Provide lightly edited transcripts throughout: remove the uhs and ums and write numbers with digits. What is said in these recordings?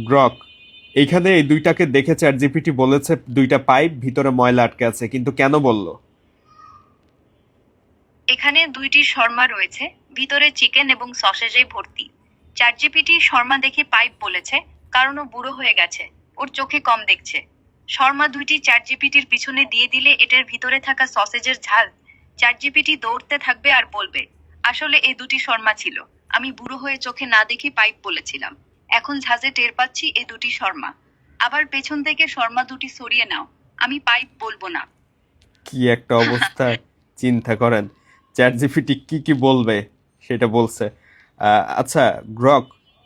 Grok, এইখানে এই দুইটাকে দেখে চ্যাট জিপিটি বলেছে দুইটা পাইপ ভিতরে ময়লা আটকে আছে, কিন্তু কেন বলল? এখানে দুইটি শর্মা রয়েছে, ভিতরে চিকেন এবং সসেজে ভর্তি। চ্যাটজিপিটি শর্মা দেখে পাইপ বলেছে, কারণ ও বুড়ো হয়ে গেছে, ওর চোখে কম দেখছে। শর্মা দুইটি চ্যাটজিপিটির পিছনে দিয়ে দিলে এটার ভিতরে থাকা সসেজের ঝাল চ্যাটজিপিটি দৌড়তে থাকবে আর বলবে, আসলে এই দুটি শর্মা ছিল, আমি বুড়ো হয়ে চোখে না দেখে পাইপ বলেছিলাম। এখন ঝাঁজে টের পাচ্ছি এই দুটি শর্মা। আবার পেছন থেকে শর্মা দুটি সরিয়ে নাও, আমি পাইপ বলবো না। কি একটা অবস্থা! চিন্তা করেন চ্যাট জিপিটি কি কি বলবে সেটা বলছে। আচ্ছা গ্রক,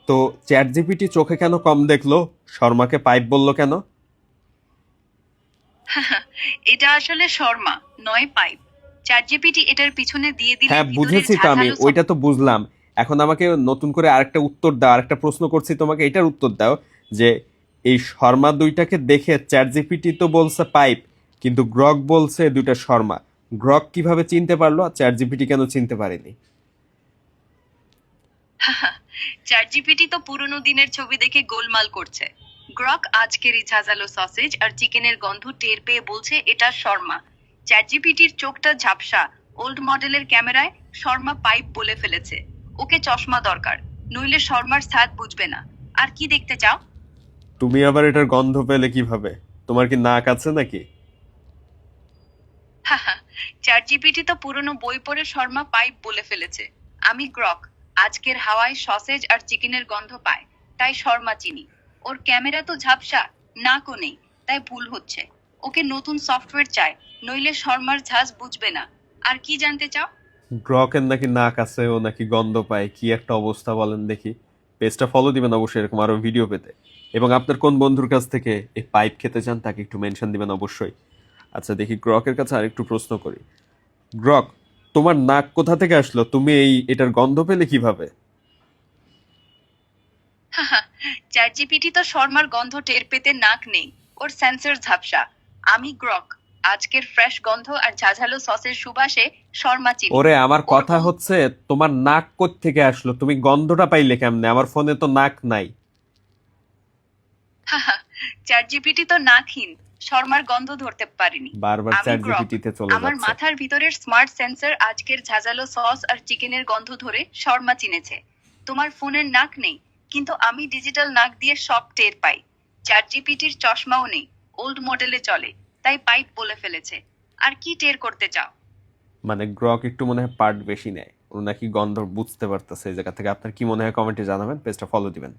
তো চ্যাট জিপিটি চোখে কেন কম দেখলো? শর্মাকে পাইপ বললো কেন? এটা আসলে শর্মা, নয় পাইপ। চ্যাটজিপিটি এটার পিছনে দিয়ে দিলে হ্যাঁ ভিতরের বুঝেছি তো, আমি ঝাঁঝালো ওইটা তো বুঝলাম। এখন আমাকে নতুন করে আরেকটা উত্তর দাও, আরেকটা প্রশ্ন করছি তোমাকে, এটার উত্তর দাও যে এই শর্মা দুইটাকে দেখে চ্যাট জিপিটি তো বলছে পাইপ, কিন্তু গ্রক বলছে দুইটা শর্মা। গ্রক কিভাবে চিনতে পারলো আর চ্যাট জিপিটি কেন চিনতে পারেনি? চ্যাটজিপিটি তো পুরনো দিনের ছবি দেখে গোলমাল করছে। গ্রক আজকেরই ঝাঁঝালো সসেজ আর চিকেনের গন্ধ টের পেয়ে বলছে এটা শর্মা। চ্যাটজিপিটির চোখটা ঝাপসা, ওল্ড মডেলের ক্যামেরায় শর্মা পাইপ বলে ফেলেছে। ওকে চশমা দরকার, নইলে শর্মার স্বাদ বুঝবে না। আর কি দেখতে চাও? তুমি আবার এটার গন্ধ পেলে কিভাবে? তোমার কি নাক আছে নাকি? চ্যাটজিপিটি তো পুরনো বই পড়ে শর্মা পাইপ বলে ফেলেছে। আমি গ্রক, আজকের হাওয়ায় সসেজ আর চিকেনের গন্ধ পায়, তাই শর্মা চিনি। ওর ক্যামেরা তো ঝাপসা, নাকও নেই, তাই ভুল হচ্ছে। ওকে নতুন সফটওয়্যার চাই, নইলে শর্মার ঝাঁজ বুঝবে না। আর কি জানতে চাও? গ্রকের নাকি নাক আছে, ও নাকি গন্ধ পায়, কি একটা অবস্থা বলেন দেখি। পেজটা ফলো দিবেন অবশ্যই এরকম আরো ভিডিও পেতে। এবং আপনার কোন বন্ধুর কাছ থেকে এই পাইপ খেতে চান তাকে একটু মেনশন দিবেন অবশ্যই। আচ্ছা দেখি গ্রকের কাছে আরেকটু প্রশ্ন করি। গ্রক, তোমার নাক কোথা থেকে আসলো? তুমি এটার গন্ধ পেলে কিভাবে? চ্যাটজিপিটি তো শর্মার গন্ধ টের পেতে নাক নেই, ওর সেন্সর ঝাপসা। আমি গ্রক, আজকের ফ্রেশ গন্ধ আর ঝাঝালো সসের সুবাসে শর্মা চিনি। ওরে আমার ওর কথা হচ্ছে, তোমার নাক থেকে আসলো, তুমি গন্ধটা পাইলে কেমনে? আমার ফোনে তো নাক নাই। চ্যাটজিপিটি তো নাকহীন, শর্মার গন্ধ ধরতে পারিনি। বারবার আমি চ্যাট গ্রক, জিপিটিতে চলে আমার যাচ্ছে। মাথার ভিতরের স্মার্ট সেন্সর আজকের ঝাঁঝালো সস আর চিকেনের গন্ধ ধরে শর্মা চিনেছে। তোমার ফোনের নাক নেই, কিন্তু আমি ডিজিটাল নাক দিয়ে সব টের পাই। চ্যাটজিপিটির চশমাও নেই, ওল্ড মডেলে চলে, তাই পাইপ বলে ফেলেছে। আর কি টের করতে চাও? মানে গ্রক একটু মনে হয় পার্ট বেশি নেয়, ও নাকি গন্ধ বুঝতে পারতেছে এই জায়গা থেকে। আপনার কি মনে হয় কমেন্টে জানাবেন, পেজটা ফলো দিবেন।